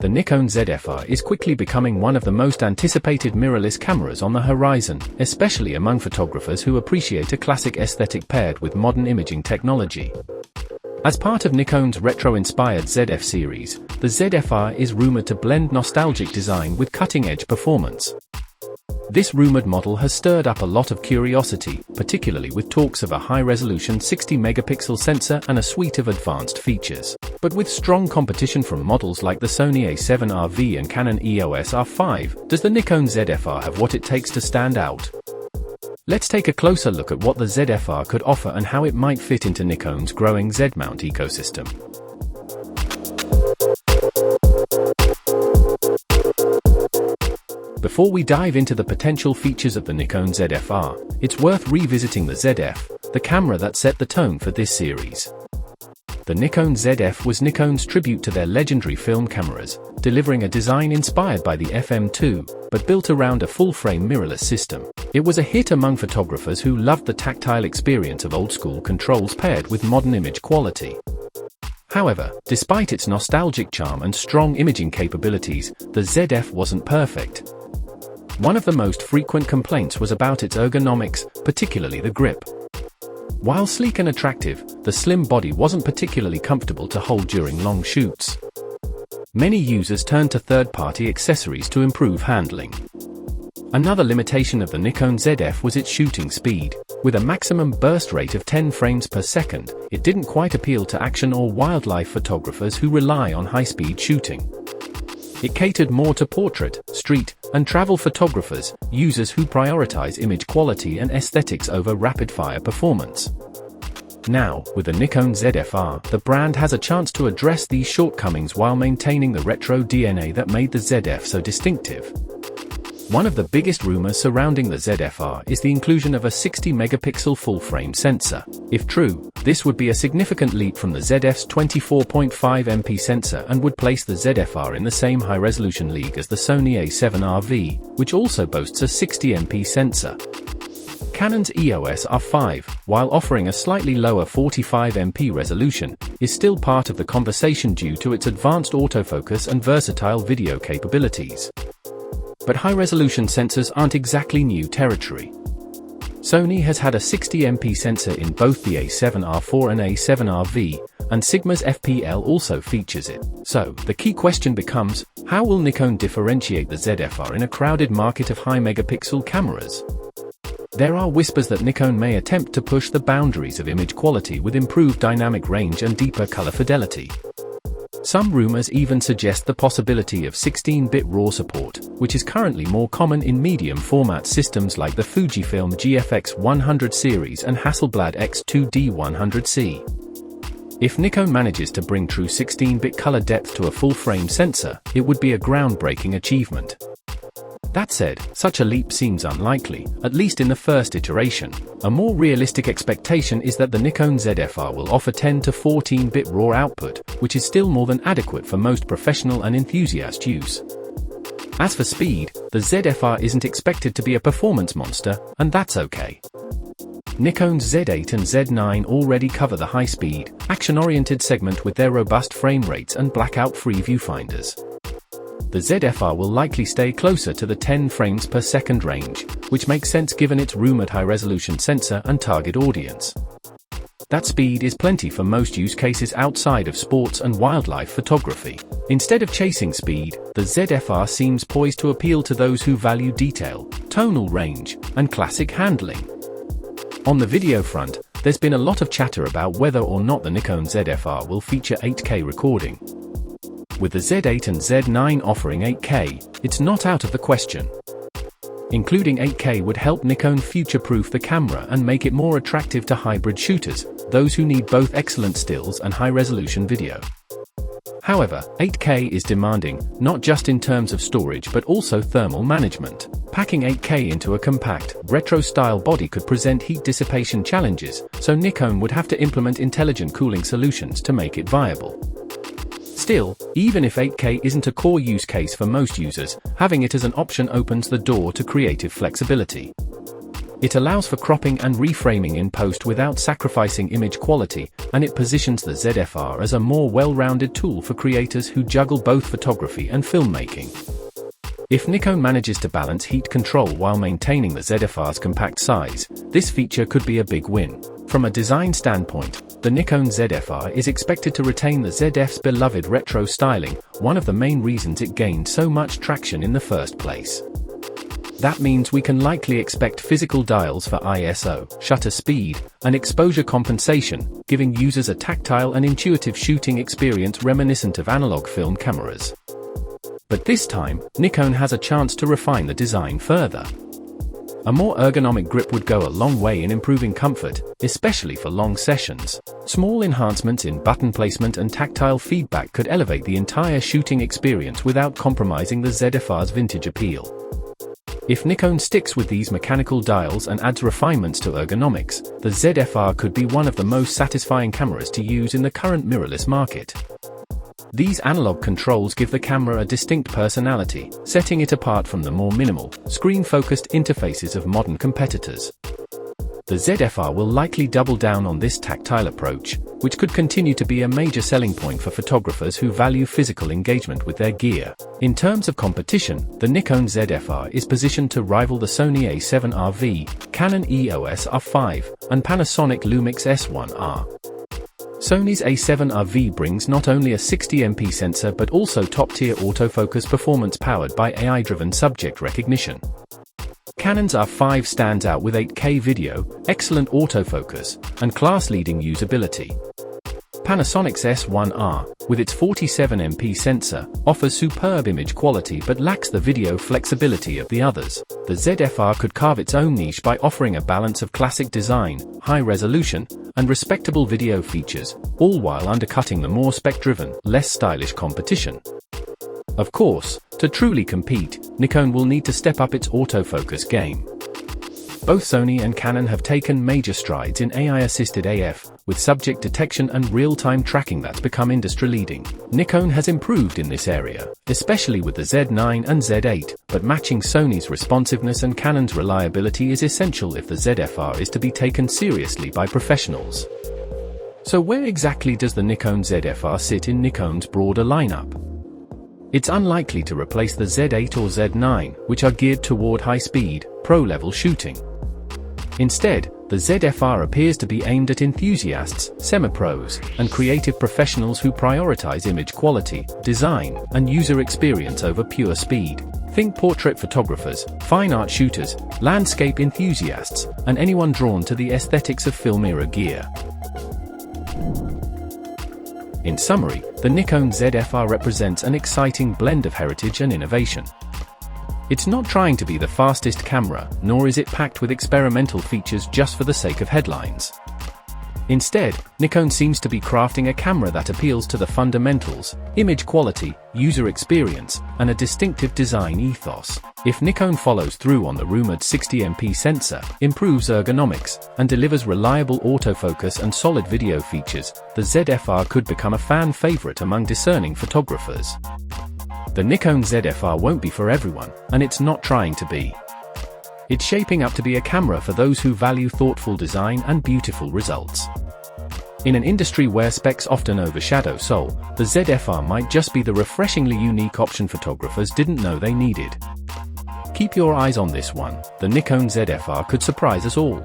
The Nikon ZFR is quickly becoming one of the most anticipated mirrorless cameras on the horizon, especially among photographers who appreciate a classic aesthetic paired with modern imaging technology. As part of Nikon's retro-inspired ZF series, the ZFR is rumored to blend nostalgic design with cutting-edge performance. This rumored model has stirred up a lot of curiosity, particularly with talks of a high-resolution 60-megapixel sensor and a suite of advanced features. But with strong competition from models like the Sony A7RV and Canon EOS R5, does the Nikon ZFR have what it takes to stand out? Let's take a closer look at what the ZFR could offer and how it might fit into Nikon's growing Z-mount ecosystem. Before we dive into the potential features of the Nikon ZFR, it's worth revisiting the ZF, the camera that set the tone for this series. The Nikon ZF was Nikon's tribute to their legendary film cameras, delivering a design inspired by the FM2, but built around a full-frame mirrorless system. It was a hit among photographers who loved the tactile experience of old-school controls paired with modern image quality. However, despite its nostalgic charm and strong imaging capabilities, the ZF wasn't perfect. One of the most frequent complaints was about its ergonomics, particularly the grip. While sleek and attractive, the slim body wasn't particularly comfortable to hold during long shoots. Many users turned to third-party accessories to improve handling. Another limitation of the Nikon ZF was its shooting speed. With a maximum burst rate of 10 frames per second, it didn't quite appeal to action or wildlife photographers who rely on high-speed shooting. It catered more to portrait, street, and travel photographers, users who prioritize image quality and aesthetics over rapid-fire performance. Now, with the Nikon ZFR, the brand has a chance to address these shortcomings while maintaining the retro DNA that made the ZF so distinctive. One of the biggest rumors surrounding the ZFR is the inclusion of a 60-megapixel full-frame sensor. If true, this would be a significant leap from the ZF's 24.5MP sensor and would place the ZFR in the same high-resolution league as the Sony A7RV, which also boasts a 60MP sensor. Canon's EOS R5, while offering a slightly lower 45MP resolution, is still part of the conversation due to its advanced autofocus and versatile video capabilities. But high-resolution sensors aren't exactly new territory. Sony has had a 60MP sensor in both the A7R4 and A7RV, and Sigma's FPL also features it. So, the key question becomes, how will Nikon differentiate the ZFR in a crowded market of high-megapixel cameras? There are whispers that Nikon may attempt to push the boundaries of image quality with improved dynamic range and deeper color fidelity. Some rumors even suggest the possibility of 16-bit RAW support, which is currently more common in medium-format systems like the Fujifilm GFX 100 series and Hasselblad X2D 100C. If Nikon manages to bring true 16-bit color depth to a full-frame sensor, it would be a groundbreaking achievement. That said, such a leap seems unlikely, at least in the first iteration. A more realistic expectation is that the Nikon ZFR will offer 10 to 14-bit RAW output, which is still more than adequate for most professional and enthusiast use. As for speed, the ZFR isn't expected to be a performance monster, and that's okay. Nikon's Z8 and Z9 already cover the high-speed, action-oriented segment with their robust frame rates and blackout-free viewfinders. The ZFR will likely stay closer to the 10 frames per second range, which makes sense given its rumored high-resolution sensor and target audience. That speed is plenty for most use cases outside of sports and wildlife photography. Instead of chasing speed, the ZFR seems poised to appeal to those who value detail, tonal range, and classic handling. On the video front, there's been a lot of chatter about whether or not the Nikon ZFR will feature 8K recording. With the Z8 and Z9 offering 8K, it's not out of the question. Including 8K would help Nikon future-proof the camera and make it more attractive to hybrid shooters, those who need both excellent stills and high-resolution video. However, 8K is demanding, not just in terms of storage but also thermal management. Packing 8K into a compact, retro-style body could present heat dissipation challenges, so Nikon would have to implement intelligent cooling solutions to make it viable. Still, even if 8K isn't a core use case for most users, having it as an option opens the door to creative flexibility. It allows for cropping and reframing in post without sacrificing image quality, and it positions the ZFR as a more well-rounded tool for creators who juggle both photography and filmmaking. If Nikon manages to balance heat control while maintaining the ZFR's compact size, this feature could be a big win. From a design standpoint, the Nikon ZFR is expected to retain the ZF's beloved retro styling, one of the main reasons it gained so much traction in the first place. That means we can likely expect physical dials for ISO, shutter speed, and exposure compensation, giving users a tactile and intuitive shooting experience reminiscent of analog film cameras. But this time, Nikon has a chance to refine the design further. A more ergonomic grip would go a long way in improving comfort, especially for long sessions. Small enhancements in button placement and tactile feedback could elevate the entire shooting experience without compromising the ZFR's vintage appeal. If Nikon sticks with these mechanical dials and adds refinements to ergonomics, the ZFR could be one of the most satisfying cameras to use in the current mirrorless market. These analog controls give the camera a distinct personality, setting it apart from the more minimal, screen-focused interfaces of modern competitors. The ZFR will likely double down on this tactile approach, which could continue to be a major selling point for photographers who value physical engagement with their gear. In terms of competition, the Nikon ZFR is positioned to rival the Sony A7RV, Canon EOS R5, and Panasonic Lumix S1R. Sony's A7RV brings not only a 60MP sensor but also top-tier autofocus performance powered by AI-driven subject recognition. Canon's R5 stands out with 8K video, excellent autofocus, and class-leading usability. Panasonic's S1R, with its 47MP sensor, offers superb image quality but lacks the video flexibility of the others. The ZFR could carve its own niche by offering a balance of classic design, high resolution, and respectable video features, all while undercutting the more spec-driven, less stylish competition. Of course, to truly compete, Nikon will need to step up its autofocus game. Both Sony and Canon have taken major strides in AI-assisted AF, with subject detection and real-time tracking that's become industry-leading. Nikon has improved in this area, especially with the Z9 and Z8, but matching Sony's responsiveness and Canon's reliability is essential if the ZFR is to be taken seriously by professionals. So where exactly does the Nikon ZFR sit in Nikon's broader lineup? It's unlikely to replace the Z8 or Z9, which are geared toward high-speed, pro-level shooting. Instead, the ZFR appears to be aimed at enthusiasts, semi-pros, and creative professionals who prioritize image quality, design, and user experience over pure speed. Think portrait photographers, fine art shooters, landscape enthusiasts, and anyone drawn to the aesthetics of film-era gear. In summary, the Nikon ZFR represents an exciting blend of heritage and innovation. It's not trying to be the fastest camera, nor is it packed with experimental features just for the sake of headlines. Instead, Nikon seems to be crafting a camera that appeals to the fundamentals, image quality, user experience, and a distinctive design ethos. If Nikon follows through on the rumored 60MP sensor, improves ergonomics, and delivers reliable autofocus and solid video features, the ZFR could become a fan favorite among discerning photographers. The Nikon ZFR won't be for everyone, and it's not trying to be. It's shaping up to be a camera for those who value thoughtful design and beautiful results. In an industry where specs often overshadow soul, the ZFR might just be the refreshingly unique option photographers didn't know they needed. Keep your eyes on this one. The Nikon ZFR could surprise us all.